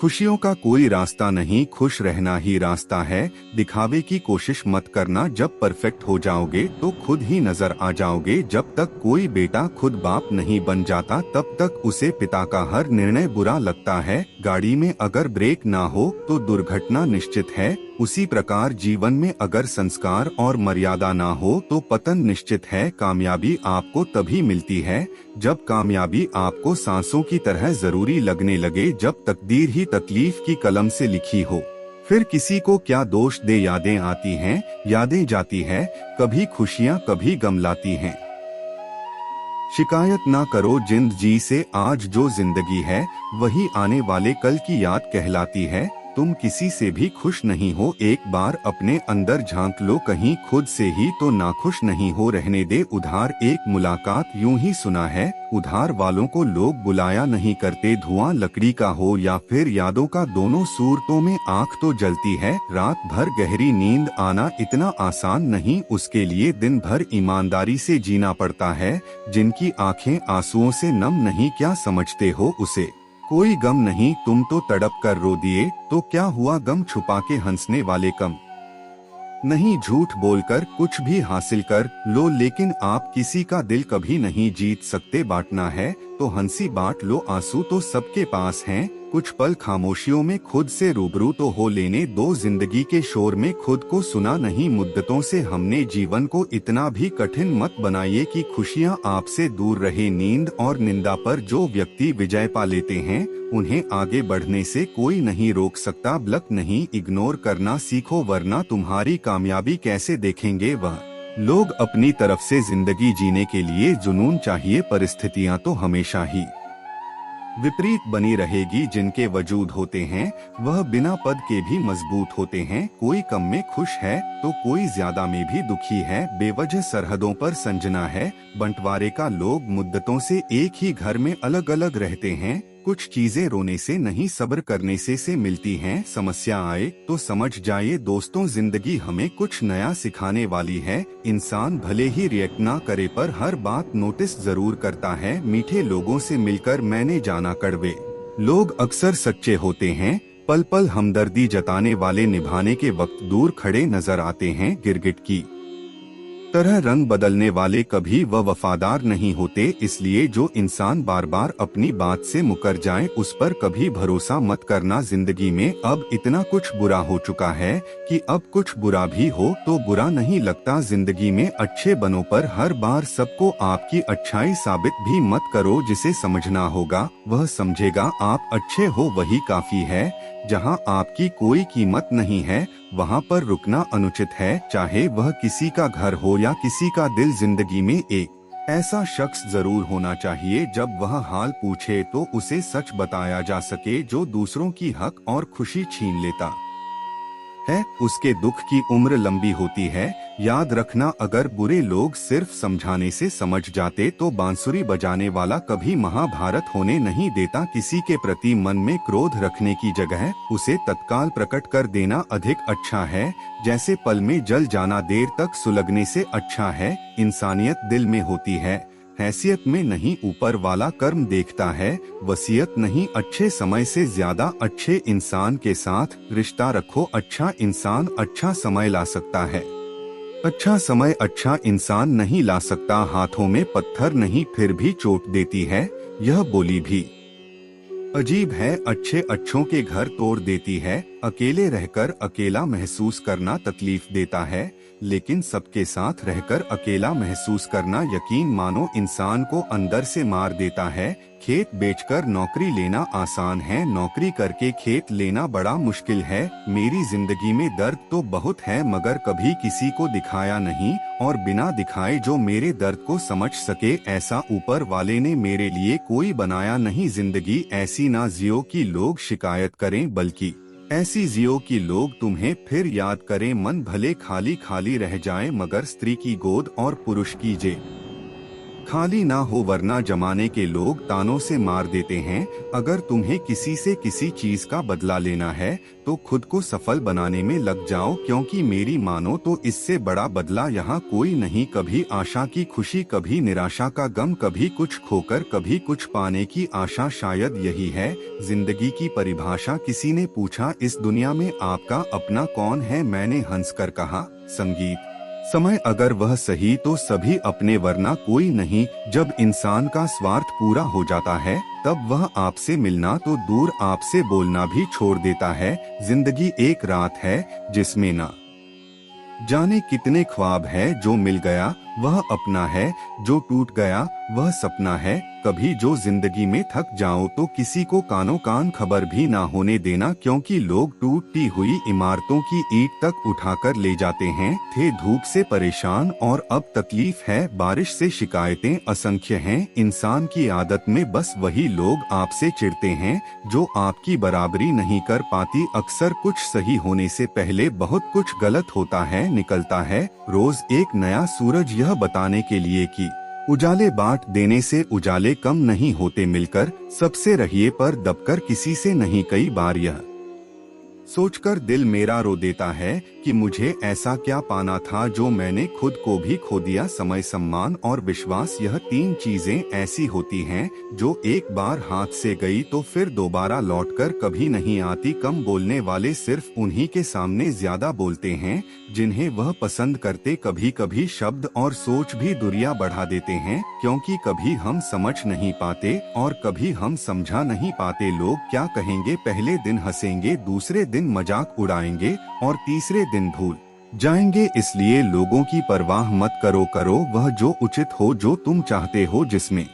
खुशियों का कोई रास्ता नहीं, खुश रहना ही रास्ता है। दिखावे की कोशिश मत करना, जब परफेक्ट हो जाओगे तो खुद ही नजर आ जाओगे। जब तक कोई बेटा खुद बाप नहीं बन जाता तब तक उसे पिता का हर निर्णय बुरा लगता है। गाड़ी में अगर ब्रेक ना हो तो दुर्घटना निश्चित है, उसी प्रकार जीवन में अगर संस्कार और मर्यादा ना हो तो पतन निश्चित है। कामयाबी आपको तभी मिलती है जब कामयाबी आपको सांसों की तरह जरूरी लगने लगे। जब तकदीर ही तकलीफ की कलम से लिखी हो, फिर किसी को क्या दोष दे। यादें आती हैं, यादें जाती है, कभी खुशियाँ कभी गम लाती हैं। शिकायत ना करो जिंदगी से, आज जो जिंदगी है वही आने वाले कल की याद कहलाती है। तुम किसी से भी खुश नहीं हो, एक बार अपने अंदर झांक लो, कहीं खुद से ही तो नाखुश नहीं हो। रहने दे उधार एक मुलाकात, यूं ही सुना है उधार वालों को लोग बुलाया नहीं करते। धुआं लकड़ी का हो या फिर यादों का, दोनों सूरतों में आंख तो जलती है। रात भर गहरी नींद आना इतना आसान नहीं, उसके लिए दिन भर ईमानदारी से जीना पड़ता है। जिनकी आंखें आंसुओं से नम नहीं, क्या समझते हो उसे कोई गम नहीं। तुम तो तड़प कर रो दिए तो क्या हुआ, गम छुपा के हंसने वाले कम नहीं। झूठ बोलकर कुछ भी हासिल कर लो, लेकिन आप किसी का दिल कभी नहीं जीत सकते। बांटना है तो हंसी बांट लो, आंसू तो सबके पास हैं। कुछ पल खामोशियों में खुद से रूबरू तो हो लेने दो, जिंदगी के शोर में खुद को सुना नहीं। मुद्दतों से हमने जीवन को इतना भी कठिन मत बनाइए कि खुशियां आपसे दूर रहे। नींद और निंदा पर जो व्यक्ति विजय पा लेते हैं उन्हें आगे बढ़ने से कोई नहीं रोक सकता। ब्लक नहीं, इग्नोर करना सीखो, वरना तुम्हारी कामयाबी कैसे देखेंगे वह लोग। अपनी तरफ से जिंदगी जीने के लिए जुनून चाहिए, परिस्थितियां तो हमेशा ही विपरीत बनी रहेगी। जिनके वजूद होते हैं वह बिना पद के भी मजबूत होते हैं। कोई कम में खुश है तो कोई ज्यादा में भी दुखी है। बेवजह सरहदों पर संजना है बंटवारे का, लोग मुद्दतों से एक ही घर में अलग अलग रहते हैं। कुछ चीजें रोने से नहीं सब्र करने से मिलती हैं। समस्या आए तो समझ जाइए दोस्तों, जिंदगी हमें कुछ नया सिखाने वाली है। इंसान भले ही रिएक्ट ना करे पर हर बात नोटिस जरूर करता है। मीठे लोगों से मिलकर मैंने जाना, कड़वे लोग अक्सर सच्चे होते हैं। पल पल हमदर्दी जताने वाले निभाने के वक्त दूर खड़े नजर आते हैं। गिरगिट की तरह रंग बदलने वाले कभी वफादार नहीं होते, इसलिए जो इंसान बार बार अपनी बात से मुकर जाए उस पर कभी भरोसा मत करना। जिंदगी में अब इतना कुछ बुरा हो चुका है कि अब कुछ बुरा भी हो तो बुरा नहीं लगता। जिंदगी में अच्छे बनो पर हर बार सबको आपकी अच्छाई साबित भी मत करो। जिसे समझना होगा वह समझेगा, आप अच्छे हो वही काफी है। जहां आपकी कोई कीमत नहीं है वहां पर रुकना अनुचित है, चाहे वह किसी का घर हो या किसी का दिल। जिंदगी में एक ऐसा शख्स जरूर होना चाहिए जब वह हाल पूछे तो उसे सच बताया जा सके। जो दूसरों की हक और खुशी छीन लेता है उसके दुख की उम्र लंबी होती है। याद रखना, अगर बुरे लोग सिर्फ समझाने से समझ जाते तो बांसुरी बजाने वाला कभी महाभारत होने नहीं देता। किसी के प्रति मन में क्रोध रखने की जगह उसे तत्काल प्रकट कर देना अधिक अच्छा है। जैसे पल में जल जाना देर तक सुलगने से अच्छा है। इंसानियत दिल में होती है, हैसियत में नहीं। ऊपर वाला कर्म देखता है, वसीयत नहीं। अच्छे समय से ज्यादा अच्छे इंसान के साथ रिश्ता रखो। अच्छा इंसान अच्छा समय ला सकता है, अच्छा समय अच्छा इंसान नहीं ला सकता। हाथों में पत्थर नहीं फिर भी चोट देती है, यह बोली भी अजीब है। अच्छे अच्छों के घर तोड़ देती है। अकेले रहकर अकेला महसूस करना तकलीफ देता है, लेकिन सबके साथ रहकर अकेला महसूस करना यकीन मानो इंसान को अंदर से मार देता है। खेत बेचकर नौकरी लेना आसान है, नौकरी करके खेत लेना बड़ा मुश्किल है। मेरी जिंदगी में दर्द तो बहुत है मगर कभी किसी को दिखाया नहीं, और बिना दिखाए जो मेरे दर्द को समझ सके ऐसा ऊपर वाले ने मेरे लिए कोई बनाया नहीं। जिंदगी ऐसी ना जियो कि लोग शिकायत करें, बल्कि ऐसी जियो कि लोग तुम्हें फिर याद करें। मन भले खाली खाली रह जाए मगर स्त्री की गोद और पुरुष की जेब खाली ना हो वरना जमाने के लोग तानों से मार देते हैं। अगर तुम्हें किसी से किसी चीज का बदला लेना है तो खुद को सफल बनाने में लग जाओ, क्योंकि मेरी मानो तो इससे बड़ा बदला यहाँ कोई नहीं। कभी आशा की खुशी, कभी निराशा का गम, कभी कुछ खोकर कभी कुछ पाने की आशा, शायद यही है जिंदगी की परिभाषा। किसी ने पूछा इस दुनिया में आपका अपना कौन है, मैंने हंसकर कहा संगीत। समय अगर वह सही तो सभी अपने वरना कोई नहीं। जब इंसान का स्वार्थ पूरा हो जाता है तब वह आपसे मिलना तो दूर आपसे बोलना भी छोड़ देता है। जिंदगी एक रात है जिसमें ना जाने कितने ख्वाब है। जो मिल गया वह अपना है, जो टूट गया वह सपना है। कभी जो जिंदगी में थक जाओ तो किसी को कानों कान खबर भी ना होने देना, क्योंकि लोग टूटती हुई इमारतों की ईंट तक उठाकर ले जाते हैं। थे धूप से परेशान और अब तकलीफ है, बारिश से शिकायतें असंख्य हैं। इंसान की आदत में बस वही लोग आपसे चिढ़ते हैं जो आपकी बराबरी नहीं कर पाती। अक्सर कुछ सही होने से पहले बहुत कुछ गलत होता है, निकलता है रोज एक नया सूरज, यह बताने के लिए कि उजाले बांट देने से उजाले कम नहीं होते। मिलकर सबसे रहिए पर दबकर किसी से नहीं। कई बार यह सोचकर दिल मेरा रो देता है कि मुझे ऐसा क्या पाना था जो मैंने खुद को भी खो दिया। समय, सम्मान और विश्वास, यह तीन चीजें ऐसी होती हैं जो एक बार हाथ से गई तो फिर दोबारा लौटकर कभी नहीं आती। कम बोलने वाले सिर्फ उन्हीं के सामने ज्यादा बोलते हैं जिन्हें वह पसंद करते। कभी कभी शब्द और सोच भी दूरियां बढ़ा देते हैं, क्योंकि कभी हम समझ नहीं पाते और कभी हम समझा नहीं पाते। लोग क्या कहेंगे, पहले दिन हंसेंगे, दूसरे दिन मजाक उड़ाएंगे और तीसरे दिन भूल जाएंगे। इसलिए लोगों की परवाह मत करो, करो वह जो उचित हो, जो तुम चाहते हो, जिसमें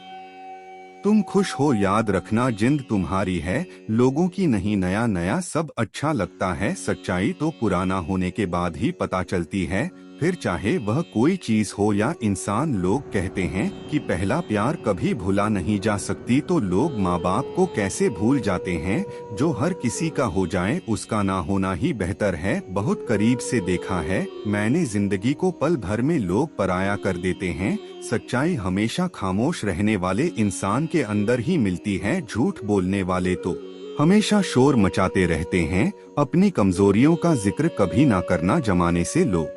तुम खुश हो। याद रखना जिंद तुम्हारी है, लोगों की नहीं। नया नया सब अच्छा लगता है, सच्चाई तो पुराना होने के बाद ही पता चलती है। फिर चाहे वह कोई चीज हो या इंसान। लोग कहते हैं कि पहला प्यार कभी भूला नहीं जा सकती, तो लोग माँ बाप को कैसे भूल जाते हैं। जो हर किसी का हो जाए उसका ना होना ही बेहतर है। बहुत करीब से देखा है मैंने जिंदगी को, पल भर में लोग पराया कर देते हैं। सच्चाई हमेशा खामोश रहने वाले इंसान के अंदर ही मिलती है। झूठ बोलने वाले तो हमेशा शोर मचाते रहते हैं। अपनी कमजोरियों का जिक्र कभी ना करना, जमाने से लोग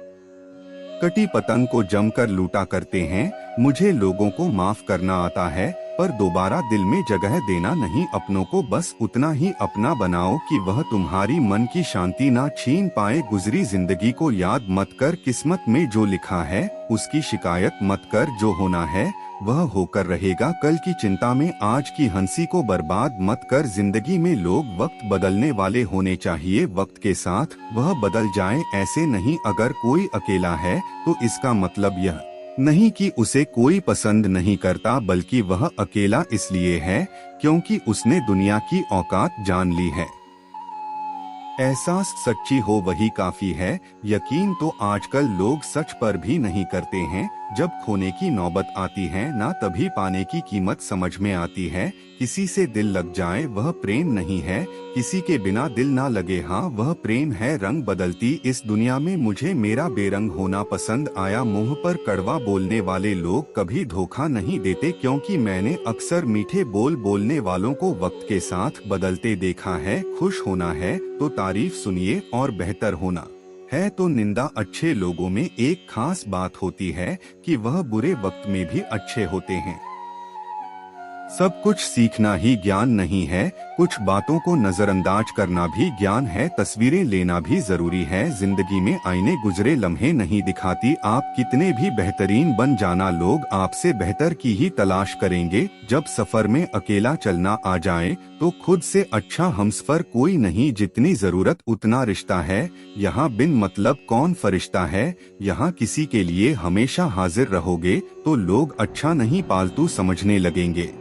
कटी पतंग को जमकर लूटा करते हैं। मुझे लोगों को माफ करना आता है, पर दोबारा दिल में जगह देना नहीं। अपनों को बस उतना ही अपना बनाओ कि वह तुम्हारी मन की शांति ना छीन पाए। गुजरी जिंदगी को याद मत कर, किस्मत में जो लिखा है उसकी शिकायत मत कर। जो होना है वह होकर रहेगा। कल की चिंता में आज की हंसी को बर्बाद मत कर। जिंदगी में लोग वक्त बदलने वाले होने चाहिए, वक्त के साथ वह बदल जाए, ऐसे नहीं। अगर कोई अकेला है तो इसका मतलब यह नहीं कि उसे कोई पसंद नहीं करता, बल्कि वह अकेला इसलिए है क्योंकि उसने दुनिया की औकात जान ली है। एहसास सच्ची हो वही काफी है। यकीन तो आजकल लोग सच पर भी नहीं करते हैं। जब खोने की नौबत आती है ना तभी पाने की कीमत समझ में आती है। किसी से दिल लग जाए वह प्रेम नहीं है, किसी के बिना दिल ना लगे हाँ वह प्रेम है। रंग बदलती इस दुनिया में मुझे मेरा बेरंग होना पसंद आया। मुंह पर कड़वा बोलने वाले लोग कभी धोखा नहीं देते, क्योंकि मैंने अक्सर मीठे बोल बोलने वालों को वक्त के साथ बदलते देखा है। खुश होना है तो तारीफ सुनिए और बेहतर होना है तो निंदा। अच्छे लोगों में एक खास बात होती है कि वह बुरे वक्त में भी अच्छे होते हैं। सब कुछ सीखना ही ज्ञान नहीं है, कुछ बातों को नजरअंदाज करना भी ज्ञान है। तस्वीरें लेना भी जरूरी है। जिंदगी में आईने गुजरे लम्हे नहीं दिखाती आप कितने भी बेहतरीन बन जाना। लोग आपसे बेहतर की ही तलाश करेंगे। जब सफर में अकेला चलना आ जाए तो खुद से अच्छा हमसफर कोई नहीं। जितनी जरूरत उतना रिश्ता है, यहाँ बिन मतलब कौन फरिश्ता है। यहाँ किसी के लिए हमेशा हाजिर रहोगे तो लोग अच्छा नहीं पालतू समझने लगेंगे।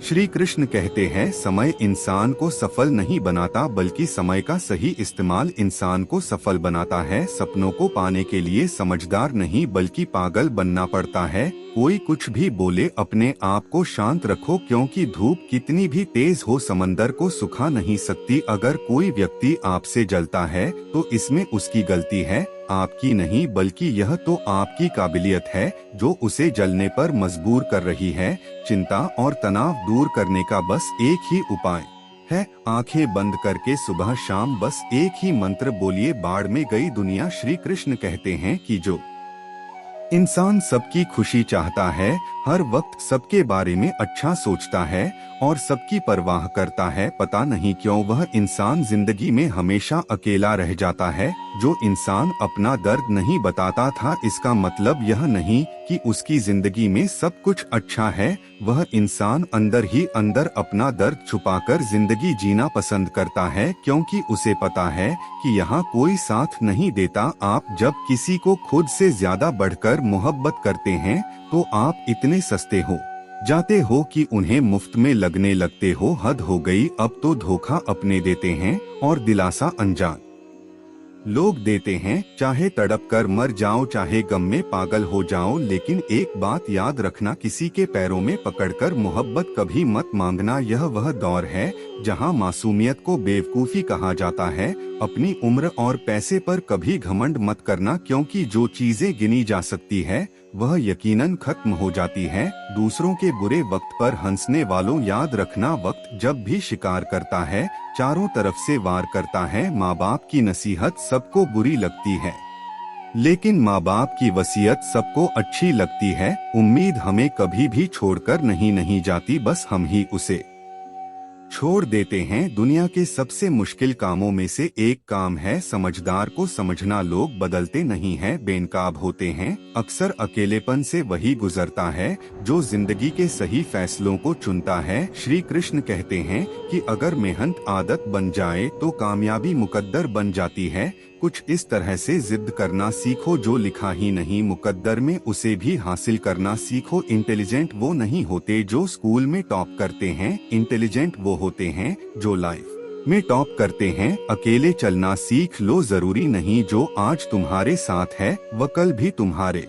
श्री कृष्ण कहते हैं समय इंसान को सफल नहीं बनाता, बल्कि समय का सही इस्तेमाल इंसान को सफल बनाता है। सपनों को पाने के लिए समझदार नहीं बल्कि पागल बनना पड़ता है। कोई कुछ भी बोले अपने आप को शांत रखो, क्योंकि धूप कितनी भी तेज हो समंदर को सुखा नहीं सकती। अगर कोई व्यक्ति आपसे जलता है तो इसमें उसकी गलती है, आपकी नहीं बल्कि यह तो आपकी काबिलियत है जो उसे जलने पर मजबूर कर रही है। चिंता और तनाव दूर करने का बस एक ही उपाय है, आंखें बंद करके सुबह शाम बस एक ही मंत्र बोलिए, बाढ़ में गई दुनिया। श्री कृष्ण कहते हैं कि जो इंसान सबकी खुशी चाहता है, हर वक्त सबके बारे में अच्छा सोचता है और सबकी परवाह करता है, पता नहीं क्यों वह इंसान जिंदगी में हमेशा अकेला रह जाता है। जो इंसान अपना दर्द नहीं बताता था, इसका मतलब यह नहीं कि उसकी जिंदगी में सब कुछ अच्छा है। वह इंसान अंदर ही अंदर अपना दर्द छुपाकर जिंदगी जीना पसंद करता है, क्योंकि उसे पता है कि यहाँ कोई साथ नहीं देता। आप जब किसी को खुद से ज्यादा बढ़कर मोहब्बत करते हैं तो आप इतने सस्ते हो जाते हो कि उन्हें मुफ्त में लगने लगते हो। हद हो गई, अब तो धोखा अपने देते हैं और दिलासा अनजान लोग देते हैं। चाहे तड़प कर मर जाओ, चाहे गम में पागल हो जाओ, लेकिन एक बात याद रखना, किसी के पैरों में पकड़कर मोहब्बत कभी मत मांगना। यह वह दौर है जहां मासूमियत को बेवकूफ़ी कहा जाता है। अपनी उम्र और पैसे पर कभी घमंड मत करना, क्योंकि जो चीजें गिनी जा सकती है वह यकीनन खत्म हो जाती है। दूसरों के बुरे वक्त पर हंसने वालों, याद रखना वक्त जब भी शिकार करता है चारों तरफ से वार करता है। माँ बाप की नसीहत सबको बुरी लगती है, लेकिन माँ बाप की वसीयत सबको अच्छी लगती है। उम्मीद हमें कभी भी छोड़कर नहीं जाती, बस हम ही उसे छोड़ देते हैं। दुनिया के सबसे मुश्किल कामों में से एक काम है समझदार को समझना। लोग बदलते नहीं हैं, बेनकाब होते हैं। अक्सर अकेलेपन से वही गुजरता है जो जिंदगी के सही फैसलों को चुनता है। श्री कृष्ण कहते हैं कि अगर मेहनत आदत बन जाए तो कामयाबी मुकद्दर बन जाती है। कुछ इस तरह से जिद करना सीखो, जो लिखा ही नहीं मुकद्दर में उसे भी हासिल करना सीखो। इंटेलिजेंट वो नहीं होते जो स्कूल में टॉप करते हैं, इंटेलिजेंट वो होते हैं जो लाइफ में टॉप करते हैं। अकेले चलना सीख लो, जरूरी नहीं जो आज तुम्हारे साथ है वह कल भी तुम्हारे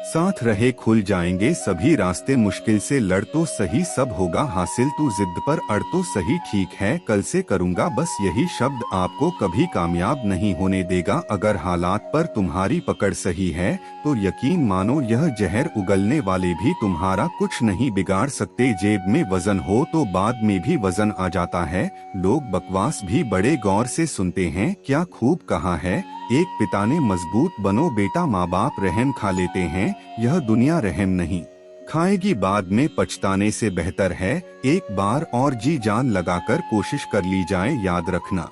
साथ रहे। खुल जाएंगे सभी रास्ते, मुश्किल से लड़ तो सही, सब होगा हासिल। तू जिद पर अड़ तो सही, ठीक है कल से करूँगा, बस यही शब्द आपको कभी कामयाब नहीं होने देगा। अगर हालात पर तुम्हारी पकड़ सही है तो यकीन मानो यह जहर उगलने वाले भी तुम्हारा कुछ नहीं बिगाड़ सकते। जेब में वजन हो तो बाद में भी वजन आ जाता है। लोग बकवास भी बड़े गौर से सुनते हैं, क्या खूब कहा है एक पिता ने, मजबूत बनो बेटा, माँ बाप रहम खा लेते हैं, यह दुनिया रहम नहीं खाएगी, बाद में पछताने से बेहतर है एक बार और जी जान लगाकर कोशिश कर ली जाए। याद रखना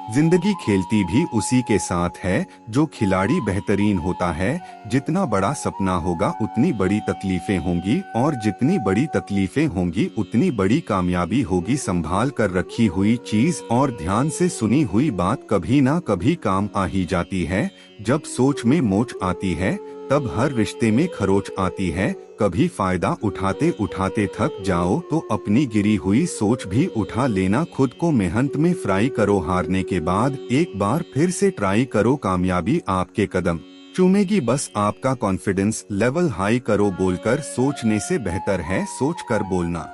जिंदगी खेलती भी उसी के साथ है जो खिलाड़ी बेहतरीन होता है। जितना बड़ा सपना होगा उतनी बड़ी तकलीफें होंगी, और जितनी बड़ी तकलीफें होंगी उतनी बड़ी कामयाबी होगी। संभाल कर रखी हुई चीज और ध्यान से सुनी हुई बात कभी ना कभी काम आ ही जाती है। जब सोच में मोच आती है तब हर रिश्ते में खरोच आती है। कभी फायदा उठाते उठाते थक जाओ तो अपनी गिरी हुई सोच भी उठा लेना। खुद को मेहनत में फ्राई करो, हारने के बाद एक बार फिर से ट्राई करो, कामयाबी आपके कदम चूमेगी। बस आपका कॉन्फिडेंस लेवल हाई करो, बोलकर सोचने से बेहतर है सोच कर बोलना।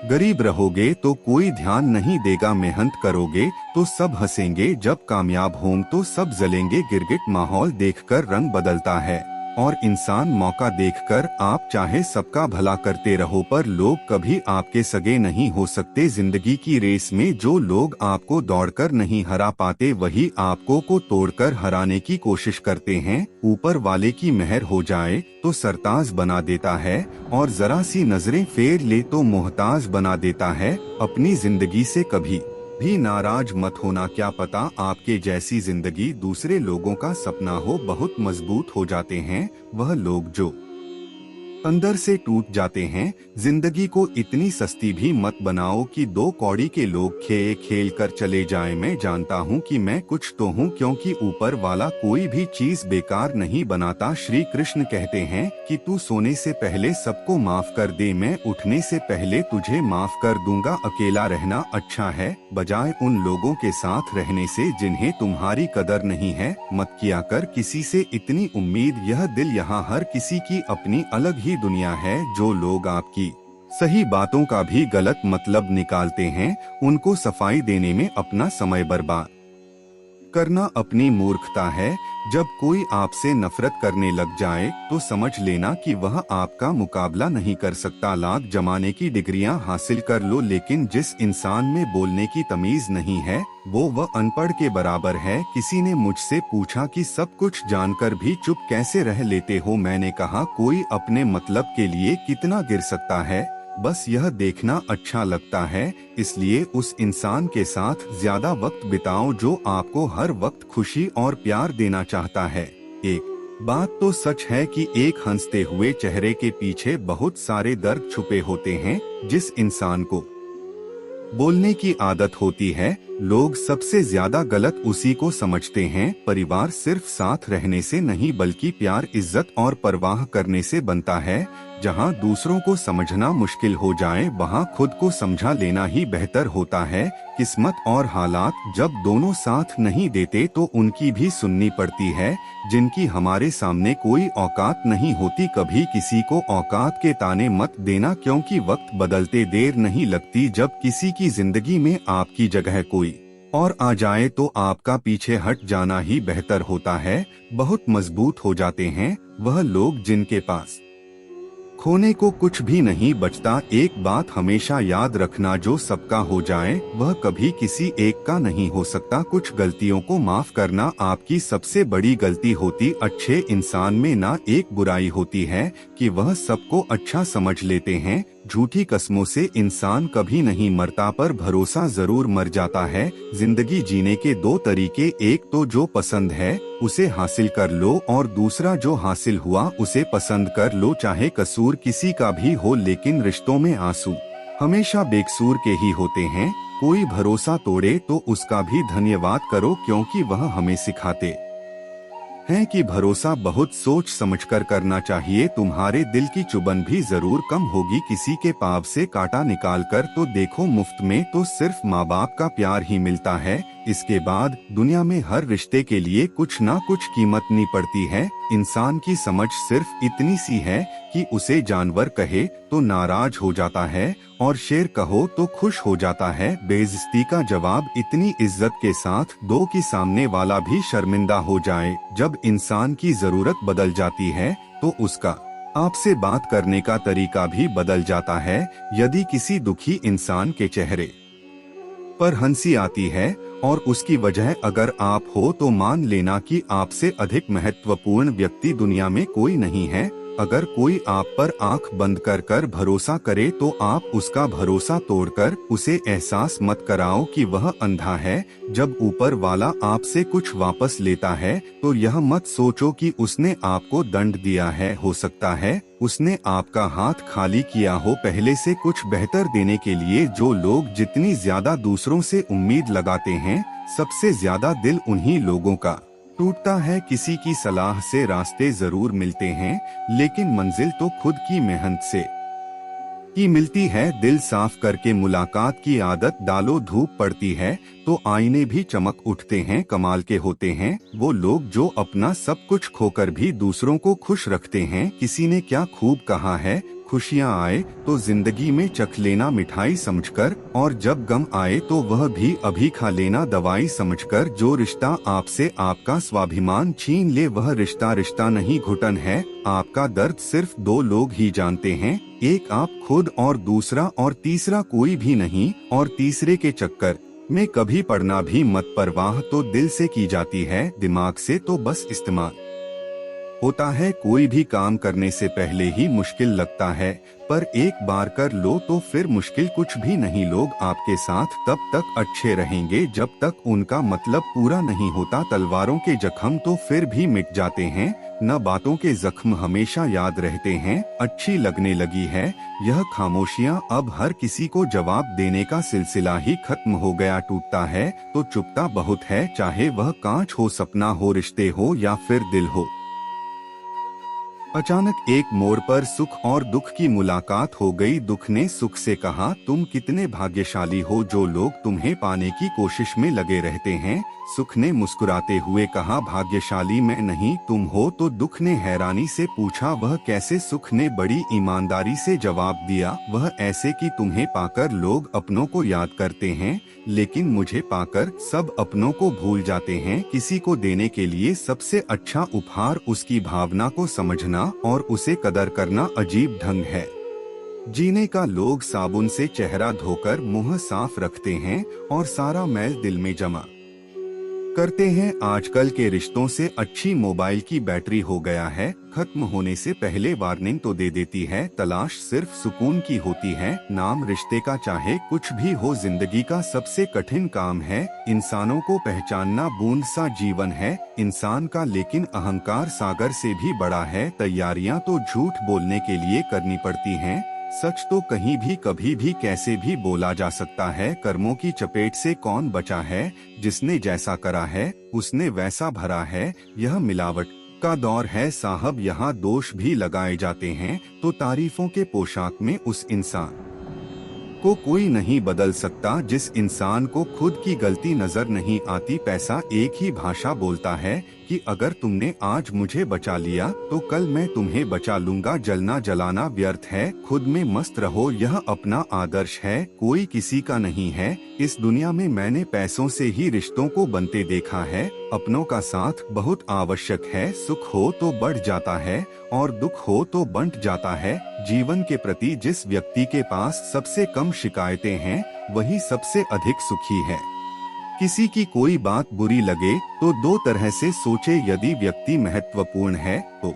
गरीब रहोगे तो कोई ध्यान नहीं देगा, मेहनत करोगे तो सब हंसेंगे, जब कामयाब हों तो सब जलेंगे। गिरगिट माहौल देखकर रंग बदलता है और इंसान मौका देखकर। आप चाहे सबका भला करते रहो पर लोग कभी आपके सगे नहीं हो सकते। जिंदगी की रेस में जो लोग आपको दौड़कर नहीं हरा पाते वही आपको को तोड़कर हराने की कोशिश करते हैं। ऊपर वाले की मेहर हो जाए तो सरताज बना देता है, और जरा सी नजरें फेर ले तो मोहताज बना देता है। अपनी जिंदगी से कभी भी नाराज मत होना, क्या पता आपके जैसी जिंदगी दूसरे लोगों का सपना हो। बहुत मजबूत हो जाते हैं वह लोग जो अंदर से टूट जाते हैं। जिंदगी को इतनी सस्ती भी मत बनाओ कि दो कौड़ी के लोग खेल कर चले जाएं। मैं जानता हूँ कि मैं कुछ तो हूँ, क्योंकि ऊपर वाला कोई भी चीज बेकार नहीं बनाता। श्री कृष्ण कहते हैं कि तू सोने से पहले सबको माफ कर दे, मैं उठने से पहले तुझे माफ कर दूंगा। अकेला रहना अच्छा है बजाय उन लोगों के साथ रहने से जिन्हें तुम्हारी कदर नहीं है। मत किया कर किसी से इतनी उम्मीद, यह दिल यहाँ हर किसी की अपनी अलग ही दुनिया है। जो लोग आपकी सही बातों का भी गलत मतलब निकालते हैं उनको सफाई देने में अपना समय बर्बाद करना अपनी मूर्खता है। जब कोई आपसे नफरत करने लग जाए तो समझ लेना कि वह आपका मुकाबला नहीं कर सकता। लाख जमाने की डिग्रियां हासिल कर लो, लेकिन जिस इंसान में बोलने की तमीज नहीं है वह अनपढ़ के बराबर है। किसी ने मुझसे पूछा कि सब कुछ जानकर भी चुप कैसे रह लेते हो। मैंने कहा, कोई अपने मतलब के लिए कितना गिर सकता है, बस यह देखना अच्छा लगता है। इसलिए उस इंसान के साथ ज्यादा वक्त बिताओ जो आपको हर वक्त खुशी और प्यार देना चाहता है। एक बात तो सच है कि एक हंसते हुए चेहरे के पीछे बहुत सारे दर्द छुपे होते हैं। जिस इंसान को बोलने की आदत होती है, लोग सबसे ज्यादा गलत उसी को समझते हैं। परिवार सिर्फ साथ रहने से नहीं बल्कि प्यार, इज्जत और परवाह करने से बनता है। जहां दूसरों को समझना मुश्किल हो जाए वहां खुद को समझा लेना ही बेहतर होता है। किस्मत और हालात जब दोनों साथ नहीं देते तो उनकी भी सुननी पड़ती है। जिनकी हमारे सामने कोई औकात नहीं होती, कभी किसी को औकात के ताने मत देना, क्योंकि वक्त बदलते देर नहीं लगती। जब किसी की जिंदगी में आपकी जगह कोई और आ जाए तो आपका पीछे हट जाना ही बेहतर होता है। बहुत मजबूत हो जाते हैं वह लोग जिनके पास खोने को कुछ भी नहीं बचता। एक बात हमेशा याद रखना, जो सबका हो जाए वह कभी किसी एक का नहीं हो सकता। कुछ गलतियों को माफ करना आपकी सबसे बड़ी गलती होती। अच्छे इंसान में ना एक बुराई होती है कि वह सबको अच्छा समझ लेते हैं। झूठी कस्मों से इंसान कभी नहीं मरता, पर भरोसा जरूर मर जाता है। जिंदगी जीने के दो तरीके, एक तो जो पसंद है उसे हासिल कर लो और दूसरा जो हासिल हुआ उसे पसंद कर लो। चाहे कसूर किसी का भी हो, लेकिन रिश्तों में आंसू हमेशा बेकसूर के ही होते हैं। कोई भरोसा तोड़े तो उसका भी धन्यवाद करो, क्योंकि वह हमें सिखाते हैं कि भरोसा बहुत सोच समझकर करना चाहिए। तुम्हारे दिल की चुभन भी जरूर कम होगी। किसी के पाप से कांटा निकाल कर तो देखो, मुफ्त में तो सिर्फ माँ बाप का प्यार ही मिलता है। इसके बाद दुनिया में हर रिश्ते के लिए कुछ ना कुछ कीमतनी पड़ती है। इंसान की समझ सिर्फ इतनी सी है कि उसे जानवर कहे तो नाराज हो जाता है और शेर कहो तो खुश हो जाता है। बेइज्जती का जवाब इतनी इज्जत के साथ दो कि सामने वाला भी शर्मिंदा हो जाए। जब इंसान की जरूरत बदल जाती है तो उसका आपसे बात करने का तरीका भी बदल जाता है। यदि किसी दुखी इंसान के चेहरे पर हंसी आती है और उसकी वजह अगर आप हो तो मान लेना कि आपसे अधिक महत्वपूर्ण व्यक्ति दुनिया में कोई नहीं है। अगर कोई आप पर आंख बंद कर कर भरोसा करे तो आप उसका भरोसा तोड़कर उसे एहसास मत कराओ कि वह अंधा है। जब ऊपर वाला आपसे कुछ वापस लेता है तो यह मत सोचो कि उसने आपको दंड दिया है। हो सकता है उसने आपका हाथ खाली किया हो पहले से कुछ बेहतर देने के लिए। जो लोग जितनी ज्यादा दूसरों से उम्मीद लगाते हैं, सबसे ज्यादा दिल उन्हीं लोगों का टूटता है। किसी की सलाह से रास्ते जरूर मिलते हैं, लेकिन मंजिल तो खुद की मेहनत से ही मिलती है। दिल साफ करके मुलाकात की आदत डालो। धूप पड़ती है तो आईने भी चमक उठते हैं। कमाल के होते हैं वो लोग जो अपना सब कुछ खोकर भी दूसरों को खुश रखते हैं। किसी ने क्या खूब कहा है, खुशियाँ आए तो जिंदगी में चख लेना मिठाई समझकर, और जब गम आए तो वह भी अभी खा लेना दवाई समझकर। जो रिश्ता आपसे आपका स्वाभिमान छीन ले वह रिश्ता रिश्ता नहीं, घुटन है। आपका दर्द सिर्फ दो लोग ही जानते हैं, एक आप खुद और दूसरा और तीसरा कोई भी नहीं। और तीसरे के चक्कर में कभी पड़ना भी मत। परवाह तो दिल से की जाती है, दिमाग से तो बस इस्तेमाल होता है। कोई भी काम करने से पहले ही मुश्किल लगता है, पर एक बार कर लो तो फिर मुश्किल कुछ भी नहीं। लोग आपके साथ तब तक अच्छे रहेंगे जब तक उनका मतलब पूरा नहीं होता। तलवारों के जख्म तो फिर भी मिट जाते हैं, न बातों के जख्म हमेशा याद रहते हैं। अच्छी लगने लगी है यह खामोशियां, अब हर किसी को जवाब देने का सिलसिला ही खत्म हो गया। टूटता है तो चुपता बहुत है, चाहे वह कांच हो, सपना हो, रिश्ते हो या फिर दिल हो। अचानक एक मोड़ पर सुख और दुख की मुलाकात हो गई। दुख ने सुख से कहा, तुम कितने भाग्यशाली हो जो लोग तुम्हें पाने की कोशिश में लगे रहते हैं। सुख ने मुस्कुराते हुए कहा, भाग्यशाली मैं नहीं तुम हो। तो दुख ने हैरानी से पूछा, वह कैसे? सुख ने बड़ी ईमानदारी से जवाब दिया, वह ऐसे कि तुम्हें पाकर लोग अपनों को याद करते हैं, लेकिन मुझे पाकर सब अपनों को भूल जाते हैं। किसी को देने के लिए सबसे अच्छा उपहार उसकी भावना को समझना और उसे कदर करना अजीब ढंग है जीने का। लोग साबुन से चेहरा धोकर मुंह साफ रखते हैं और सारा मैल दिल में जमा करते हैं। आजकल के रिश्तों से अच्छी मोबाइल की बैटरी हो गया है, खत्म होने से पहले वार्निंग तो दे देती है। तलाश सिर्फ सुकून की होती है, नाम रिश्ते का चाहे कुछ भी हो। जिंदगी का सबसे कठिन काम है इंसानों को पहचानना। बूंद सा जीवन है इंसान का, लेकिन अहंकार सागर से भी बड़ा है। तैयारियां तो झूठ बोलने के लिए करनी पड़ती हैं, सच तो कहीं भी कभी भी कैसे भी बोला जा सकता है। कर्मों की चपेट से कौन बचा है? जिसने जैसा करा है उसने वैसा भरा है। यह मिलावट का दौर है साहब, यहाँ दोष भी लगाए जाते हैं तो तारीफों के पोशाक में उस इंसान को कोई नहीं बदल सकता जिस इंसान को खुद की गलती नजर नहीं आती। पैसा एक ही भाषा बोलता है कि अगर तुमने आज मुझे बचा लिया तो कल मैं तुम्हें बचा लूंगा। जलना जलाना व्यर्थ है, खुद में मस्त रहो, यह अपना आदर्श है, कोई किसी का नहीं है। इस दुनिया में मैंने पैसों से ही रिश्तों को बनते देखा है। अपनों का साथ बहुत आवश्यक है, सुख हो तो बढ़ जाता है और दुख हो तो बंट जाता है। जीवन के प्रति जिस व्यक्ति के पास सबसे कम शिकायतें हैं वही सबसे अधिक सुखी है। किसी की कोई बात बुरी लगे तो दो तरह से सोचे, यदि व्यक्ति महत्वपूर्ण है तो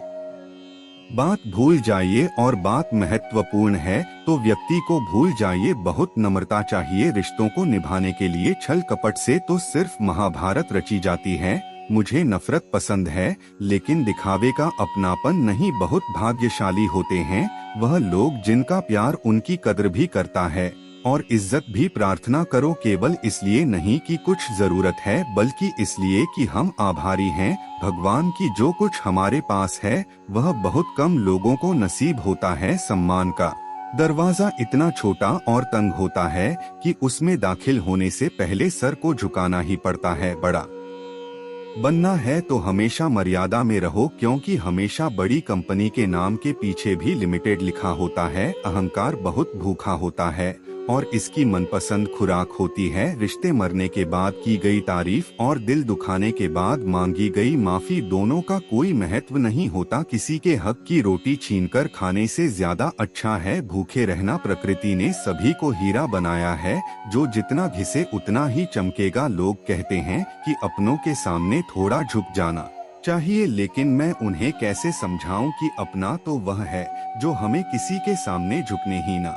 बात भूल जाइए और बात महत्वपूर्ण है तो व्यक्ति को भूल जाइए। बहुत नम्रता चाहिए रिश्तों को निभाने के लिए, छल कपट से तो सिर्फ महाभारत रची जाती है। मुझे नफरत पसंद है लेकिन दिखावे का अपनापन नहीं। बहुत भाग्यशाली होते हैं वह लोग जिनका प्यार उनकी कद्र भी करता है और इज्जत भी। प्रार्थना करो केवल इसलिए नहीं कि कुछ जरूरत है, बल्कि इसलिए कि हम आभारी हैं भगवान की जो कुछ हमारे पास है वह बहुत कम लोगों को नसीब होता है। सम्मान का दरवाजा इतना छोटा और तंग होता है कि उसमें दाखिल होने से पहले सर को झुकाना ही पड़ता है। बड़ा बनना है तो हमेशा मर्यादा में रहो, क्योंकि हमेशा बड़ी कंपनी के नाम के पीछे भी लिमिटेड लिखा होता है। अहंकार बहुत भूखा होता है और इसकी मनपसंद खुराक होती है। रिश्ते मरने के बाद की गई तारीफ और दिल दुखाने के बाद मांगी गई माफी, दोनों का कोई महत्व नहीं होता। किसी के हक की रोटी छीनकर खाने से ज्यादा अच्छा है भूखे रहना। प्रकृति ने सभी को हीरा बनाया है, जो जितना घिसे उतना ही चमकेगा। लोग कहते हैं कि अपनों के सामने थोड़ा झुक जाना चाहिए, लेकिन मैं उन्हें कैसे समझाऊं कि अपना तो वह है जो हमें किसी के सामने झुकने ही ना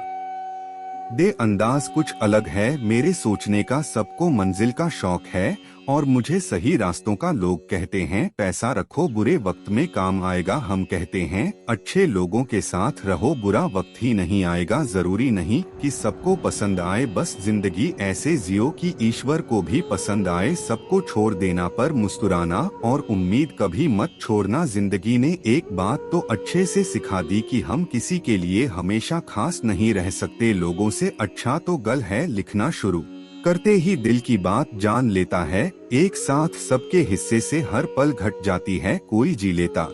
दे। अंदाज कुछ अलग है मेरे सोचने का, सबको मंजिल का शौक है और मुझे सही रास्तों का। लोग कहते हैं पैसा रखो बुरे वक्त में काम आएगा, हम कहते हैं अच्छे लोगों के साथ रहो बुरा वक्त ही नहीं आएगा। जरूरी नहीं कि सबको पसंद आए, बस जिंदगी ऐसे जियो कि ईश्वर को भी पसंद आए। सबको छोड़ देना पर मुस्कुराना और उम्मीद कभी मत छोड़ना। जिंदगी ने एक बात तो अच्छे से सिखा दी कि हम किसी के लिए हमेशा खास नहीं रह सकते। लोगों से अच्छा तो गल है लिखना शुरू करते ही दिल की बात जान लेता है। एक साथ सबके हिस्से से हर पल घट जाती है, कोई जी लेता